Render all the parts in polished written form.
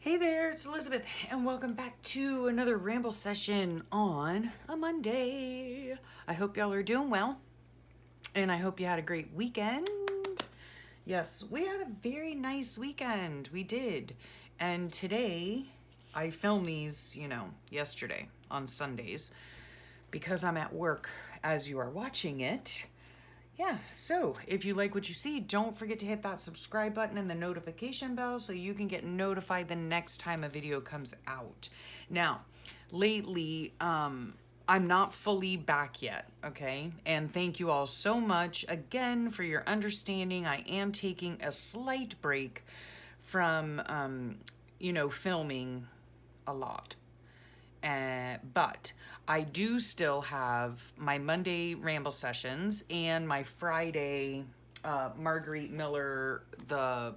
Hey there, it's Elizabeth, and welcome back to another ramble session on a Monday. I hope y'all are doing well, and I hope you had a great weekend. Yes, we had a very nice weekend. We did. And today, I filmed these, yesterday on Sundays because I'm at work as you are watching it. Yeah, so if you like what you see, don't forget to hit that subscribe button and the notification bell so you can get notified the next time a video comes out. Now, lately, I'm not fully back yet, okay? And thank you all so much again for your understanding. I am taking a slight break from, filming a lot. But I do still have my Monday ramble sessions and my Friday Marguerite Miller, the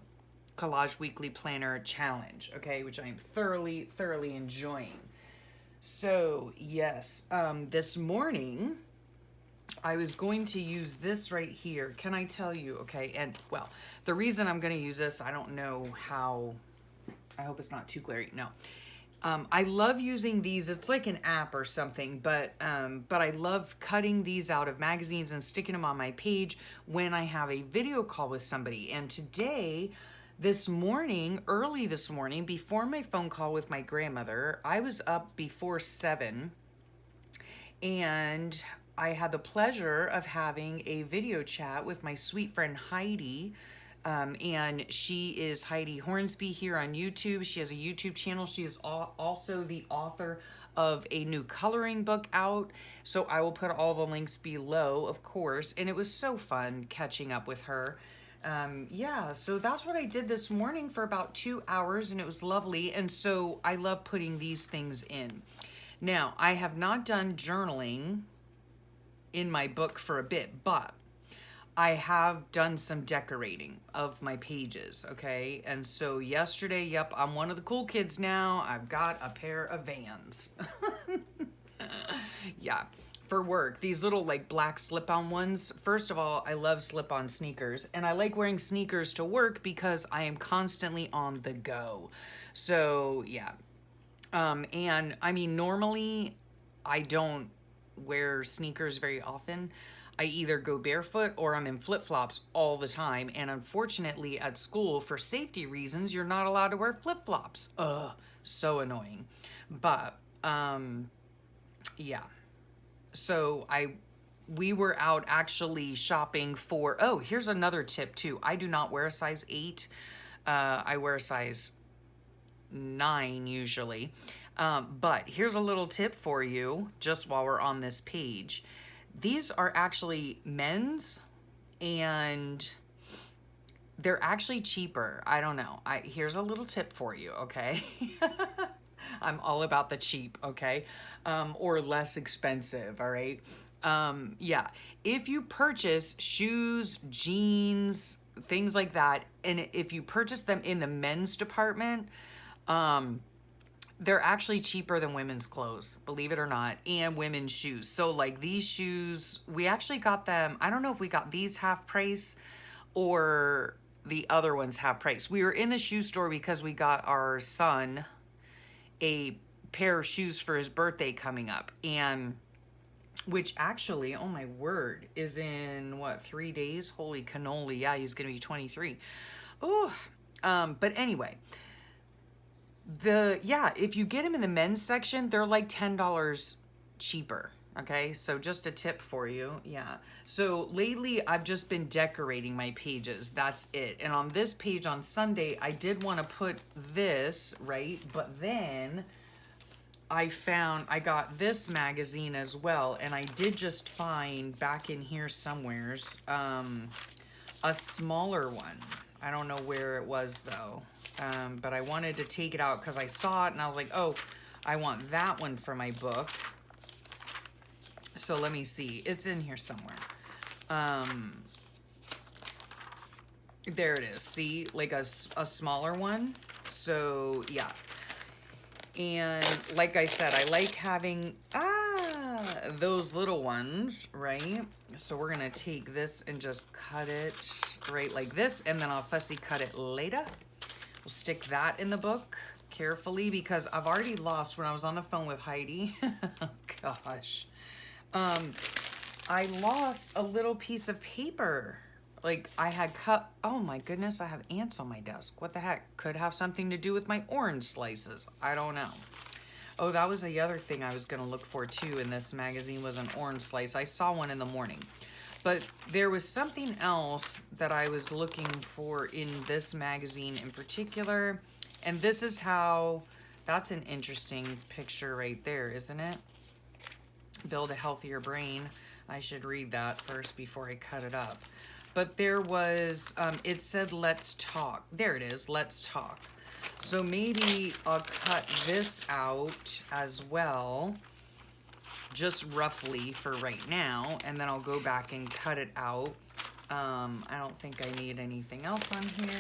Collage Weekly Planner Challenge, okay, which I am thoroughly enjoying. So, yes, this morning I was going to use this right here. Can I tell you, okay, and well, the reason I'm going to use this, I don't know how, I hope it's not too glary, no. I love using these. It's like an app or something, but I love cutting these out of magazines and sticking them on my page when I have a video call with somebody. And today, early this morning, before my phone call with my grandmother, I was up before 7, and I had the pleasure of having a video chat with my sweet friend Heidi. And she is Heidi Hornsby here on YouTube. She has a YouTube channel. She is also the author of a new coloring book out. So I will put all the links below, of course. And it was so fun catching up with her. Yeah, so that's what I did this morning for about 2 hours, and it was lovely. And so I love putting these things in. Now, I have not done journaling in my book for a bit, but I have done some decorating of my pages, okay? And so yesterday, yep, I'm one of the cool kids now. I've got a pair of Vans. Yeah, for work. These little like black slip-on ones. First of all, I love slip-on sneakers, and I like wearing sneakers to work because I am constantly on the go. So, yeah. And I mean, normally I don't wear sneakers very often. I either go barefoot or I'm in flip-flops all the time. And unfortunately at school, for safety reasons, you're not allowed to wear flip-flops. Ugh, so annoying. But, yeah. So we were out actually shopping for, oh, here's another tip too. I do not wear a size 8. I wear a size 9 usually. But here's a little tip for you just while we're on this page. These are actually men's, and they're actually cheaper. I don't know. Here's a little tip for you, okay? I'm all about the cheap, okay? Or less expensive, all right? Yeah. If you purchase shoes, jeans, things like that, and if you purchase them in the men's department, they're actually cheaper than women's clothes, believe it or not, and women's shoes. So like these shoes, we actually got them, I don't know if we got these half price or the other ones half price. We were in the shoe store because we got our son a pair of shoes for his birthday coming up, and which actually, oh my word, is in what, 3 days? Holy cannoli. Yeah, he's gonna be 23. Oh, but anyway, if you get them in the men's section, they're like $10 cheaper. Okay, so just a tip for you. Yeah. So lately I've just been decorating my pages. That's it. And on this page on Sunday, I did want to put this, right? But then I got this magazine as well. And I did just find back in here somewheres, a smaller one. I don't know where it was though. But I wanted to take it out because I saw it and I was like, oh, I want that one for my book. So let me see. It's in here somewhere. There it is. See, like a smaller one. So yeah. And like I said, I like having those little ones, right? So we're gonna take this and just cut it right like this, and then I'll fussy cut it later. stick that in the book carefully because I've already lost when I was on the phone with Heidi. Gosh. I lost a little piece of paper. Like I had cut, oh my goodness, I have ants on my desk. What the heck? Could have something to do with my orange slices. I don't know. Oh, that was the other thing I was gonna look for too in this magazine was an orange slice. I saw one in the morning. But there was something else that I was looking for in this magazine in particular. And this is how, that's an interesting picture right there, isn't it? Build a healthier brain. I should read that first before I cut it up. But there was, it said, let's talk. There it is, let's talk. So maybe I'll cut this out as well, just roughly for right now. And then I'll go back and cut it out. I don't think I need anything else on here.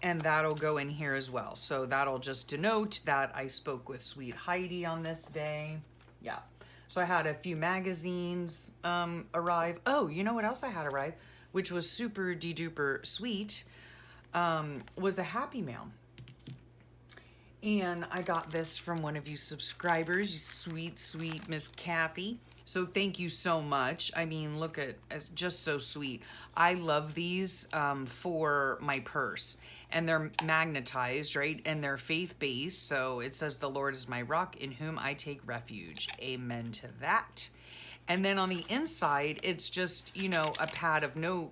And that'll go in here as well. So that'll just denote that I spoke with sweet Heidi on this day. Yeah. So I had a few magazines arrive. Oh, you know what else I had arrive, which was super de-duper sweet, was a Happy Mail. And I got this from one of you subscribers, you sweet, sweet Miss Kathy. So thank you so much. I mean, look at, it's just so sweet. I love these for my purse. And they're magnetized, right? And they're faith-based. So it says, the Lord is my rock in whom I take refuge. Amen to that. And then on the inside, it's just, you know, a pad of note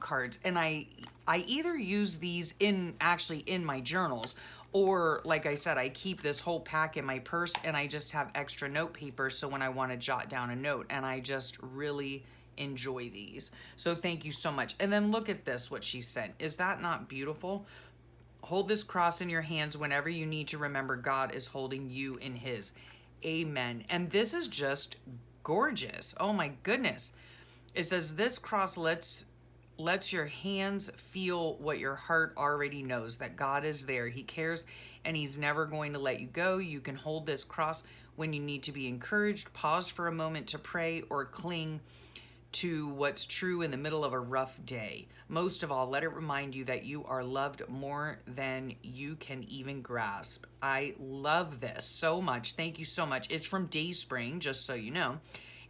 cards. And I either use these actually in my journals, or like I said, I keep this whole pack in my purse and I just have extra note paper. So when I want to jot down a note, and I just really enjoy these. So thank you so much. And then look at this, what she sent. Is that not beautiful? Hold this cross in your hands whenever you need to remember God is holding you in his. Amen. And this is just gorgeous. Oh my goodness. It says this cross lets your hands feel what your heart already knows, that God is there. He cares and he's never going to let you go. You can hold this cross when you need to be encouraged, pause for a moment to pray, or cling to what's true in the middle of a rough day. Most of all, let it remind you that you are loved more than you can even grasp. I love this so much. Thank you so much. It's from Dayspring, just so you know.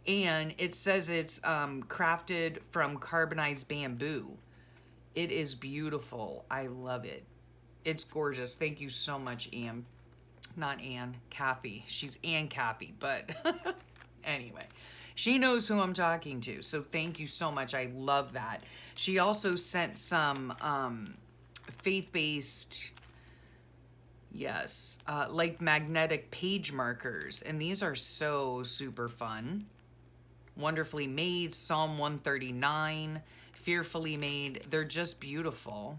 And it says it's crafted from carbonized bamboo. It is beautiful. I love it. It's gorgeous. Thank you so much, Ann. Not Ann, Kathy. She's Ann Kathy, but anyway. She knows who I'm talking to, so thank you so much. I love that. She also sent some faith-based, yes, like magnetic page markers, and these are so super fun. Wonderfully made, Psalm 139, fearfully made. They're just beautiful.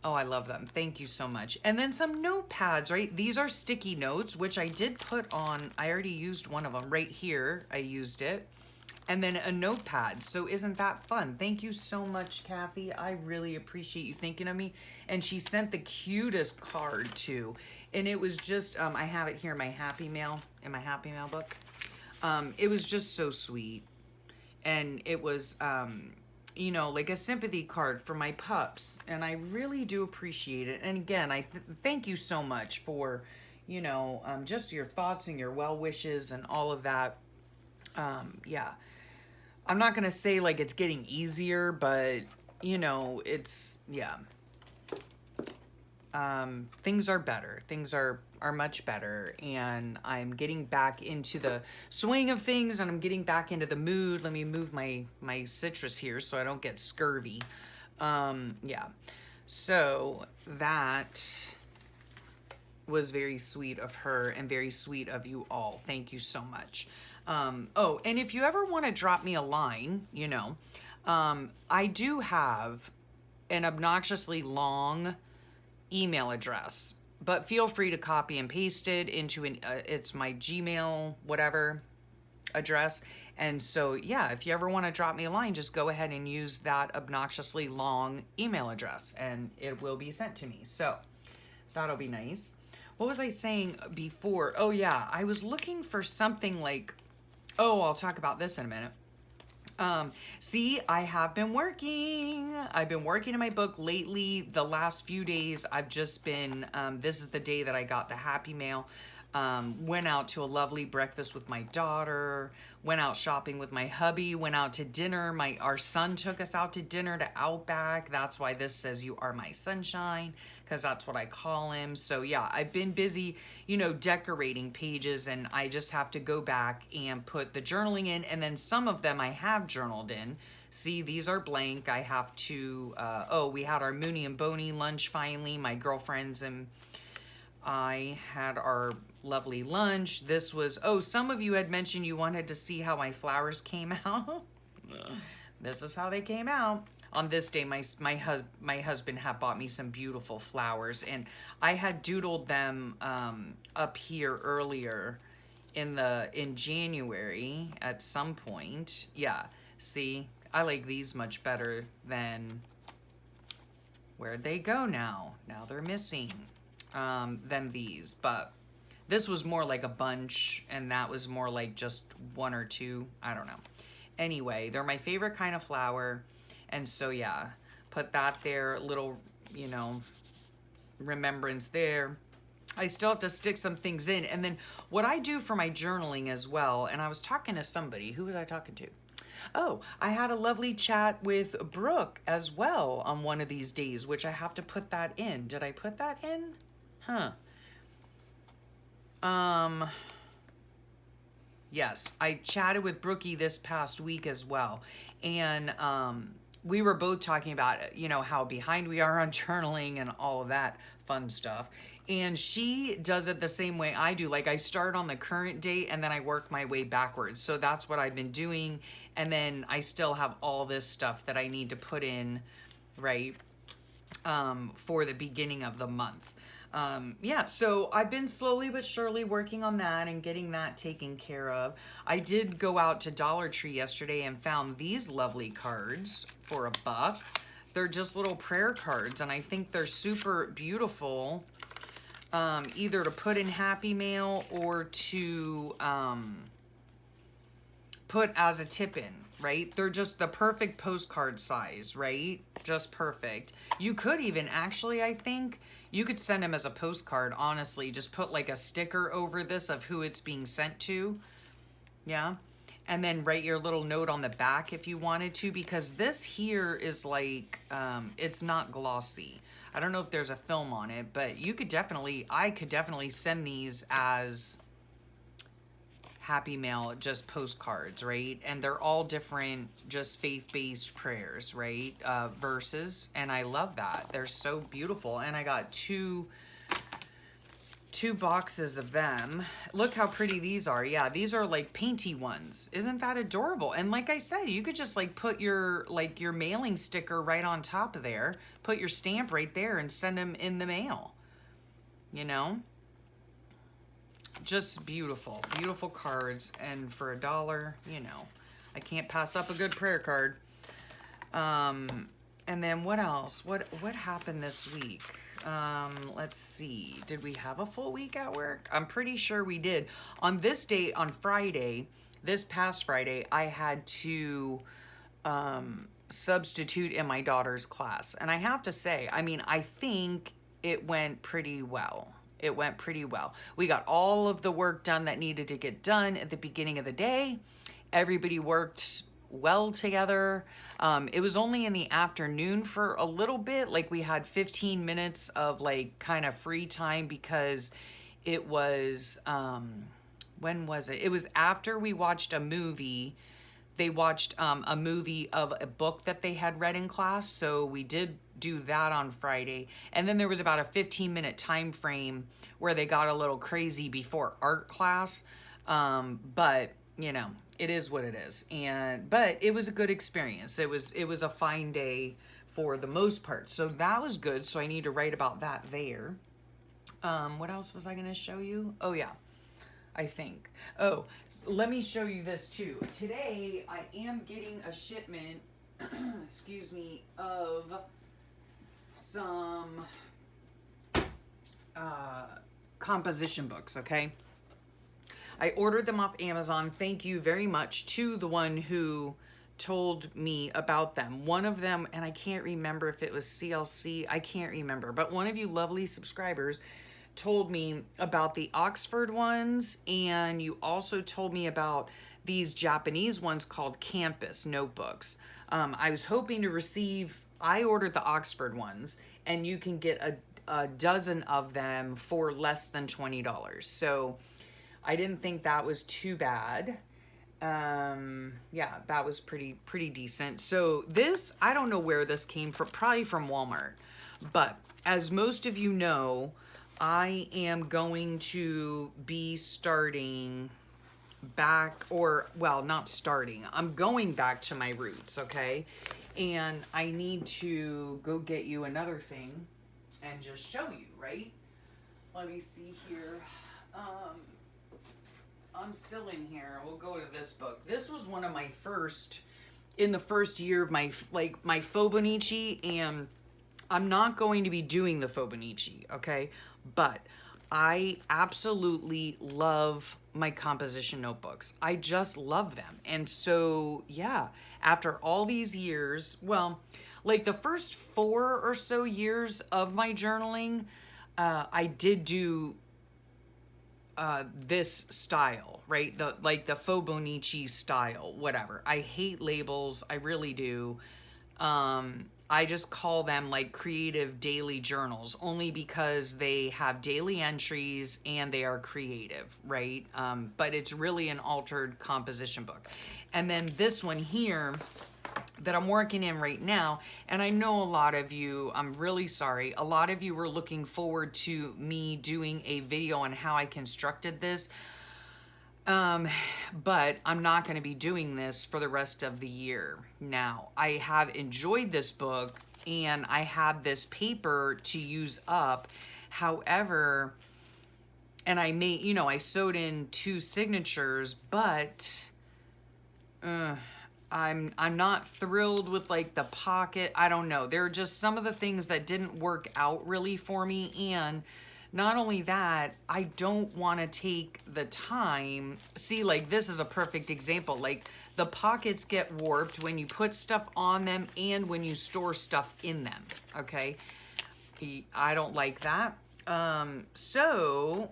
Oh, I love them. Thank you so much. And then some notepads, right? These are sticky notes, which I did put on. I already used one of them right here. I used it. And then a notepad. So isn't that fun? Thank you so much, Kathy. I really appreciate you thinking of me. And she sent the cutest card too. And it was just, I have it here in my Happy Mail book. It was just so sweet. And it was, you know, like a sympathy card for my pups. And I really do appreciate it. And again, I thank you so much for, you know, just your thoughts and your well wishes and all of that. Yeah. I'm not going to say like it's getting easier, but, you know, it's, yeah. Things are better. Things are much better, and I'm getting back into the swing of things, and I'm getting back into the mood. Let me move my citrus here so I don't get scurvy. Yeah. So that was very sweet of her and very sweet of you all. Thank you so much. Oh, and if you ever want to drop me a line, you know, I do have an obnoxiously long email address, but feel free to copy and paste it into it's my Gmail, whatever address. And so, yeah, if you ever want to drop me a line, just go ahead and use that obnoxiously long email address and it will be sent to me. So that'll be nice. What was I saying before? Oh yeah, I was looking for something like, oh, I'll talk about this in a minute. See, I have been working. I've been working on my book lately. The last few days, I've just been, this is the day that I got the Happy Mail. Went out to a lovely breakfast with my daughter, went out shopping with my hubby, went out to dinner. Our son took us out to dinner to Outback. That's why this says "You Are My Sunshine," because that's what I call him. So yeah, I've been busy, decorating pages, and I just have to go back and put the journaling in. And then some of them I have journaled in. See, these are blank. I have to, we had our Mooney and Boney lunch finally. My girlfriends and I had our lovely lunch. This was, some of you had mentioned you wanted to see how my flowers came out. This is how they came out. On this day, my husband had bought me some beautiful flowers, and I had doodled them up here earlier in January at some point. Yeah, see, I like these much better than, where'd they go now? Now they're missing. Than these, but this was more like a bunch, and that was more like just one or two. I don't know. Anyway, they're my favorite kind of flower, and so yeah, put that there, little, remembrance there. I still have to stick some things in, and then what I do for my journaling as well, and I was talking to somebody. Who was I talking to? Oh, I had a lovely chat with Brooke as well on one of these days, which I have to put that in. Did I put that in? Huh. Yes, I chatted with Brookie this past week as well. And we were both talking about, how behind we are on journaling and all of that fun stuff. And she does it the same way I do. Like, I start on the current date and then I work my way backwards. So that's what I've been doing. And then I still have all this stuff that I need to put in, right, for the beginning of the month. So I've been slowly but surely working on that and getting that taken care of. I did go out to Dollar Tree yesterday and found these lovely cards for $1. They're just little prayer cards, and I think they're super beautiful, either to put in Happy Mail or to put as a tip in, right? They're just the perfect postcard size, right? Just perfect. You could even actually, I think, you could send them as a postcard, honestly. Just put like a sticker over this of who it's being sent to. Yeah. And then write your little note on the back if you wanted to, because this here is like, it's not glossy. I don't know if there's a film on it, but I could definitely send these as Happy Mail, just postcards, right? And they're all different, just faith-based prayers, right? Verses, and I love that. They're so beautiful. And I got two boxes of them. Look how pretty these are. Yeah, these are like painty ones. Isn't that adorable? And like I said, you could just like put your mailing sticker right on top of there, put your stamp right there, and send them in the mail, Just beautiful cards. And for $1, I can't pass up a good prayer card. And then what else? What happened this week? Let's see. Did we have a full week at work? I'm pretty sure we did. On this day, on Friday, this past Friday, I had to substitute in my daughter's class. And I have to say, I think it went pretty well. We got all of the work done that needed to get done at the beginning of the day. Everybody worked well together. It was only in the afternoon for a little bit. Like, we had 15 minutes of like kind of free time because it was, when was it? It was after we watched a movie. They watched a movie of a book that they had read in class. So we did do that on Friday. And then there was about a 15-minute time frame where they got a little crazy before art class. But, it is what it is. But it was a good experience. It was a fine day for the most part. So that was good. So I need to write about that there. What else was I going to show you? Oh, yeah. I think. Oh, let me show you this too. Today, I am getting a shipment, excuse me, of some composition books, okay? I ordered them off Amazon. Thank you very much to the one who told me about them. One of them, and I can't remember if it was CLC, I can't remember, but one of you lovely subscribers told me about the Oxford ones, and you also told me about these Japanese ones called Campus notebooks. I was hoping to receive, I ordered the Oxford ones, and you can get a dozen of them for less than $20. So I didn't think that was too bad. Yeah, that was pretty decent. So this, I don't know where this came from, probably from Walmart. But as most of you know, I am going to be starting back, or well, not starting. I'm going back to my roots, okay? And I need to go get you another thing and just show you, right? Let me see here. I'm still in here. We'll go to this book. This was one of my first, in the first year of my Fobonichi, and I'm not going to be doing the Fobonichi, okay? But I absolutely love my composition notebooks. I just love them. And so, yeah, after all these years, well, like the first 4 or so years of my journaling, I did do this style, right? The Fobonichi style, whatever. I hate labels. I really do. I just call them like creative daily journals, only because they have daily entries and they are creative, right? But it's really an altered composition book. And then this one here that I'm working in right now, and I know a lot of you, I'm really sorry, a lot of you were looking forward to me doing a video on how I constructed this. But I'm not going to be doing this for the rest of the year. Now, I have enjoyed this book and I have this paper to use up. However, and I made, you know, I sewed in 2 signatures, but I'm not thrilled with like the pocket. I don't know. There are just some of the things that didn't work out really for me, and not only that, I don't want to take the time. See, like this is a perfect example. Like the pockets get warped when you put stuff on them and when you store stuff in them, okay? I don't like that. So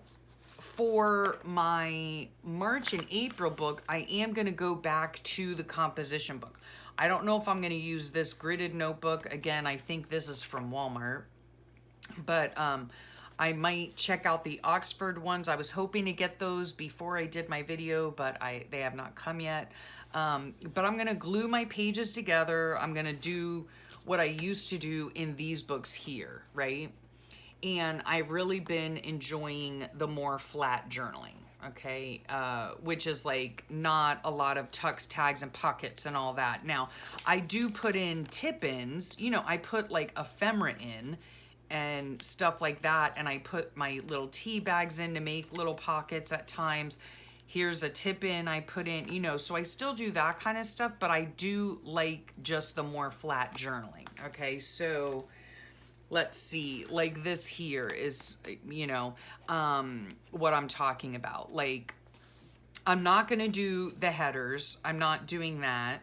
for my March and April book, I am going to go back to the composition book. I don't know if I'm going to use this gridded notebook. Again, I think this is from Walmart. But I might check out the Oxford ones. I was hoping to get those before I did my video, but they have not come yet. But I'm going to glue my pages together. I'm going to do what I used to do in these books here, right? And I've really been enjoying the more flat journaling, okay? Which is like not a lot of tucks, tags, and pockets and all that. Now, I do put in tip-ins. You know, I put like ephemera in and stuff like that, and I put my little tea bags in to make little pockets at times. Here's a tip in I put in, you know, so I still do that kind of stuff, but I do like just the more flat journaling, okay? So let's see, like this here is, you know, what I'm talking about. Like, I'm not gonna do the headers. I'm not doing that.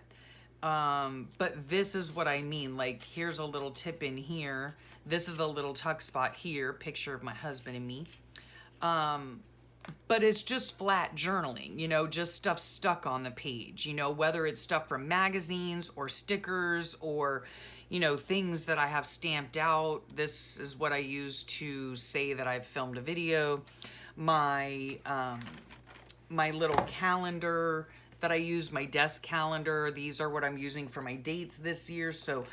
But this is what I mean. Like, here's a little tip in here. This is a little tuck spot here, picture of my husband and me. But it's just flat journaling, you know, just stuff stuck on the page, you know, whether it's stuff from magazines or stickers or, you know, things that I have stamped out. This is what I use to say that I've filmed a video. My, my little calendar that I use, my desk calendar. These are what I'm using for my dates this year. So,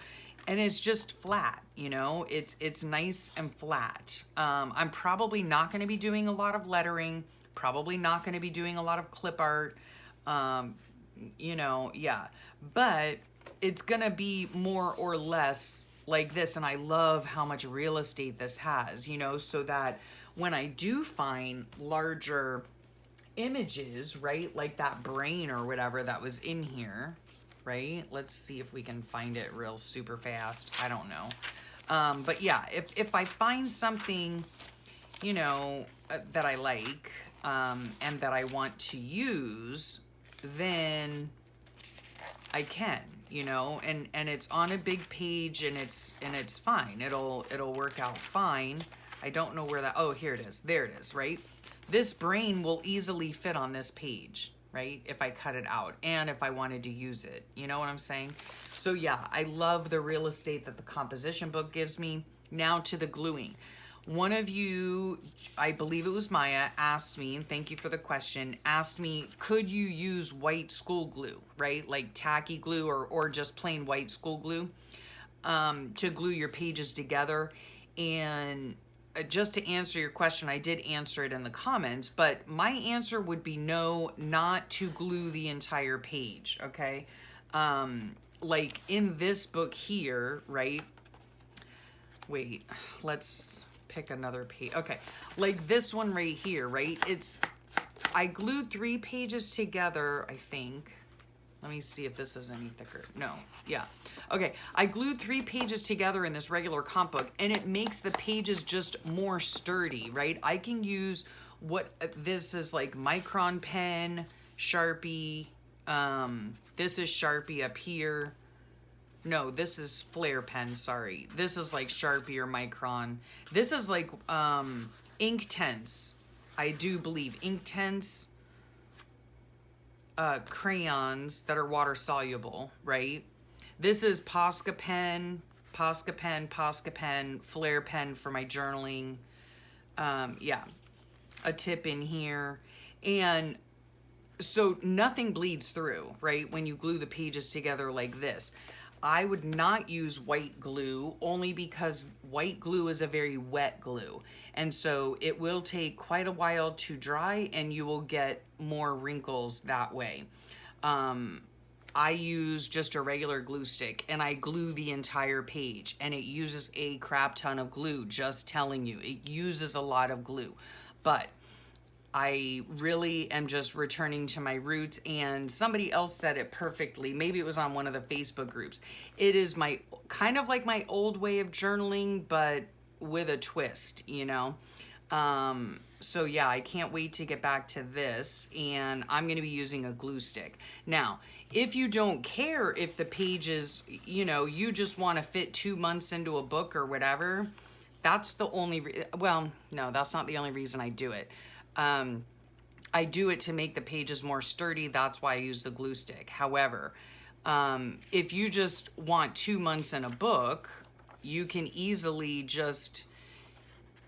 and it's just flat, you know, it's nice and flat. I'm probably not going to be doing a lot of lettering, probably not going to be doing a lot of clip art, you know, yeah, but it's going to be more or less like this. And I love how much real estate this has, you know, so that when I do find larger images, right, like that brain or whatever that was in here, right? Let's see if we can find it real super fast. I don't know. But yeah, if I find something, you know, that I like, and that I want to use, then I can, you know, and it's on a big page, and it's fine. It'll work out fine. I don't know where that, oh, here it is. There it is, right? This brain will easily fit on this page, right? If I cut it out and if I wanted to use it, you know what I'm saying? So yeah, I love the real estate that the composition book gives me. Now to the gluing. One of you, I believe it was Maya, asked me, and thank you for the question, asked me, could you use white school glue, right? Like tacky glue or just plain white school glue to glue your pages together. And just to answer your question, I did answer it in the comments, but my answer would be no, not to glue the entire page, okay? Like in this book here, right? Wait, let's pick another page. Okay, like this one right here, right? I glued 3 pages together, I think. Let me see if this is any thicker. No, yeah. Okay, I glued 3 pages together in this regular comp book, and it makes the pages just more sturdy, right? I can use what this is, like Micron pen, Sharpie. This is Sharpie up here. No, this is Flair pen, sorry. This is like Sharpie or Micron. This is like Inktense. I do believe Inktense crayons that are water soluble, right? This is Posca pen, Flair pen for my journaling. Yeah, a tip in here. And so nothing bleeds through, right? When you glue the pages together like this. I would not use white glue only because white glue is a very wet glue. And so it will take quite a while to dry and you will get more wrinkles that way. I use just a regular glue stick and I glue the entire page and it uses a crap ton of glue, just telling you. It uses a lot of glue. But I really am just returning to my roots, and somebody else said it perfectly. Maybe it was on one of the Facebook groups. It is my kind of like my old way of journaling, but with a twist, you know? So yeah, I can't wait to get back to this, and I'm going to be using a glue stick. Now, if you don't care if the pages, you know, you just want to fit 2 months into a book or whatever, that's the only, well, no, that's not the only reason I do it. I do it to make the pages more sturdy. That's why I use the glue stick. However, if you just want 2 months in a book, you can easily just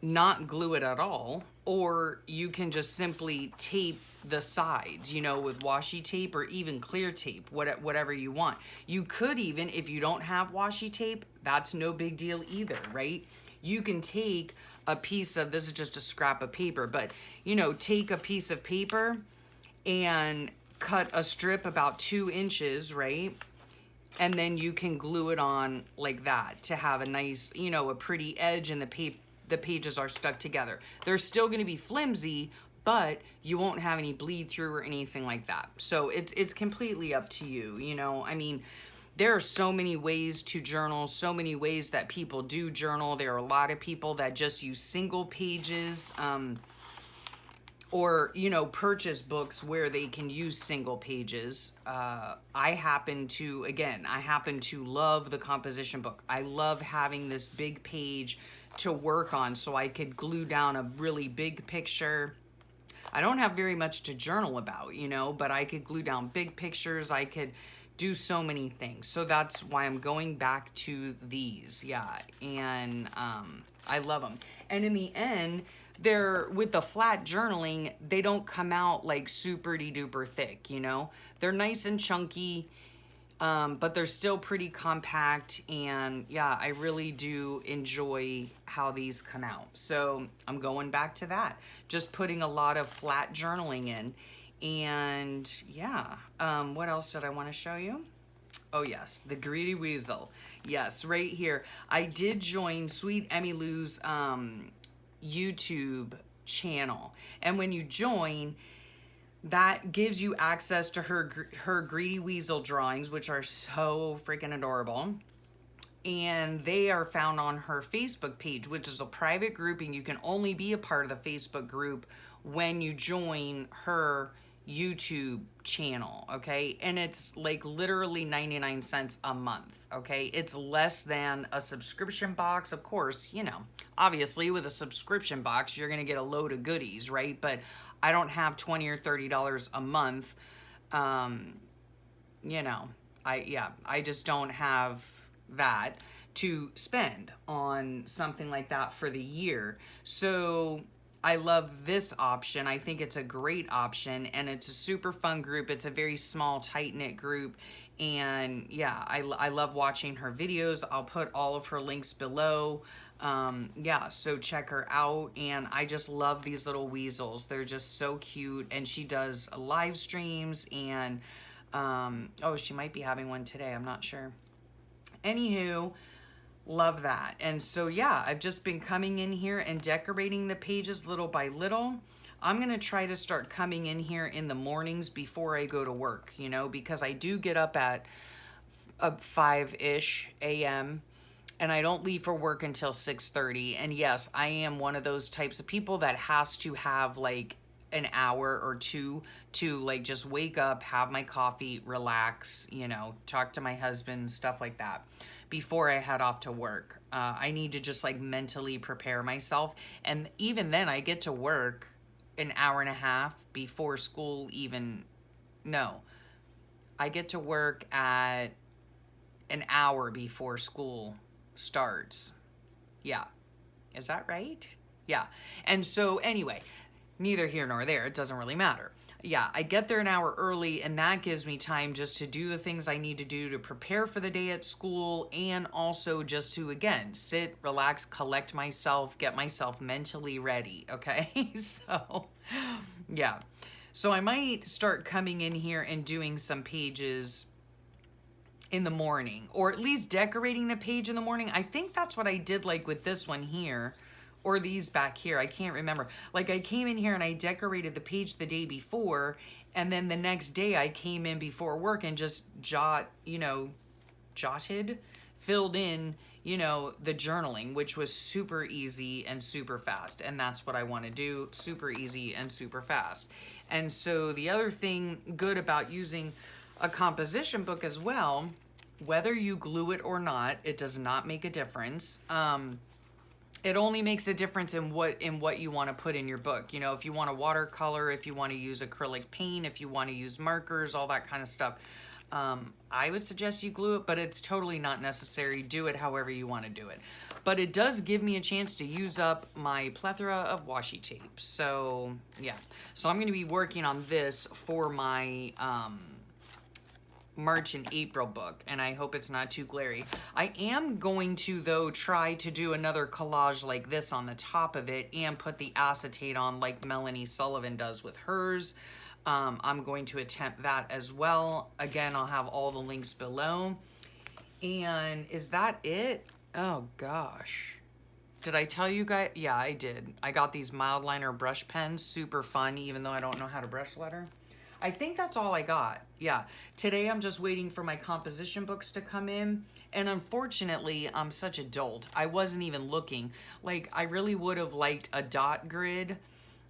not glue it at all, or you can just simply tape the sides, you know, with washi tape or even clear tape, whatever you want. You could even, if you don't have washi tape, that's no big deal either, right? You can take a piece of, this is just a scrap of paper, but you know, take a piece of paper and cut a strip about 2 inches, right? And then you can glue it on like that to have a nice, you know, a pretty edge, and the pages are stuck together. They're still going to be flimsy, but you won't have any bleed through or anything like that. So it's completely up to you, you know? I mean, there are so many ways to journal, so many ways that people do journal. There are a lot of people that just use single pages, or, you know, purchase books where they can use single pages. I happen to love the composition book. I love having this big page to work on so I could glue down a really big picture. I don't have very much to journal about, you know, but I could glue down big pictures. I could do so many things. So that's why I'm going back to these. Yeah. And I love them. And in the end, they're, with the flat journaling, they don't come out like super duper thick, you know? They're nice and chunky, but they're still pretty compact. And yeah, I really do enjoy how these come out. So I'm going back to that. Just putting a lot of flat journaling in. And yeah, what else did I want to show you? Oh yes, the Greedy Weasel. Yes, right here. I did join Sweet Emmy Lou's YouTube channel. And when you join, that gives you access to her Greedy Weasel drawings, which are so freaking adorable. And they are found on her Facebook page, which is a private group, and you can only be a part of the Facebook group when you join her YouTube channel, okay? And it's like literally 99 cents a month, okay? It's less than a subscription box. Of course, you know, obviously with a subscription box, you're gonna get a load of goodies, right? But I don't have $20 or $30 a month. You know, I just don't have that to spend on something like that for the year. So I love this option. I think it's a great option, and it's a super fun group. It's a very small, tight-knit group. And yeah, I love watching her videos. I'll put all of her links below. Yeah, so check her out. And I just love these little weasels. They're just so cute. And she does live streams, and oh, she might be having one today. I'm not sure. Anywho, love that. And so yeah, I've just been coming in here and decorating the pages little by little. I'm gonna try to start coming in here in the mornings before I go to work, you know, because I do get up at 5-ish a.m. and I don't leave for work until 6:30. And yes, I am one of those types of people that has to have like an hour or two to like just wake up, have my coffee, relax, you know, talk to my husband, stuff like that before I head off to work. I need to just like mentally prepare myself. And even then I get to work an hour and a half before school even, no, I get to work at an hour before school starts. Yeah. Is that right? Yeah. And so anyway, neither here nor there. It doesn't really matter. Yeah, I get there an hour early, and that gives me time just to do the things I need to do to prepare for the day at school, and also just to, again, sit, relax, collect myself, get myself mentally ready, okay? So, yeah. So I might start coming in here and doing some pages in the morning, or at least decorating the page in the morning. I think that's what I did like with this one here. Or these back here, I can't remember. Like I came in here and I decorated the page the day before, and then the next day I came in before work and just filled in, you know, the journaling, which was super easy and super fast. And that's what I want to do, super easy and super fast. And so the other thing good about using a composition book as well, whether you glue it or not, it does not make a difference. It only makes a difference in what you want to put in your book. You know, if you want to watercolor, if you want to use acrylic paint, if you want to use markers, all that kind of stuff. I would suggest you glue it, but it's totally not necessary. Do it however you want to do it. But it does give me a chance to use up my plethora of washi tape. So, yeah. So I'm going to be working on this for my March and April book, and I hope it's not too glary. I am going to, though, try to do another collage like this on the top of it and put the acetate on like Melanie Sullivan does with hers. I'm going to attempt that as well. Again, I'll have all the links below. And is that it? Oh gosh. Did I tell you guys? Yeah, I did. I got these mild liner brush pens, super fun, even though I don't know how to brush letter. I think that's all I got. Yeah. Today I'm just waiting for my composition books to come in. And unfortunately, I'm such a dolt. I wasn't even looking. Like, I really would have liked a dot grid,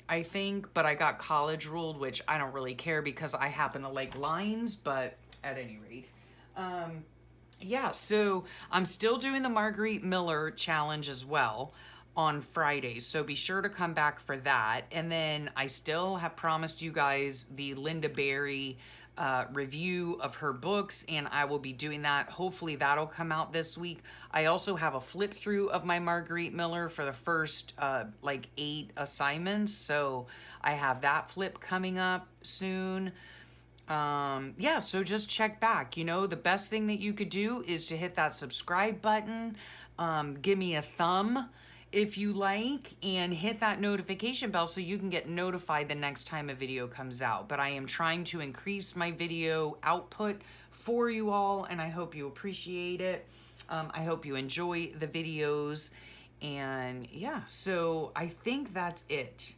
I think, but I got college ruled, which I don't really care because I happen to like lines, but at any rate. Yeah, so I'm still doing the Marguerite Miller challenge as well on Fridays, so be sure to come back for that. And then I still have promised you guys the Linda Berry review of her books, and I will be doing that. Hopefully that'll come out this week. I also have a flip through of my Marguerite Miller for the first like 8 assignments, so I have that flip coming up soon. Yeah, so just check back. You know, the best thing that you could do is to hit that subscribe button, give me a thumb if you like, and hit that notification bell so you can get notified the next time a video comes out. But I am trying to increase my video output for you all, and I hope you appreciate it. I hope you enjoy the videos, and yeah, so I think that's it.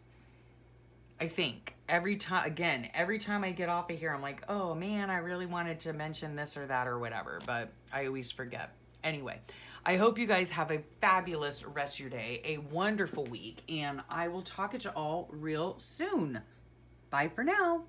I think every time I get off of here, I'm like, oh man, I really wanted to mention this or that or whatever, but I always forget. Anyway, I hope you guys have a fabulous rest of your day, a wonderful week, and I will talk to you all real soon. Bye for now.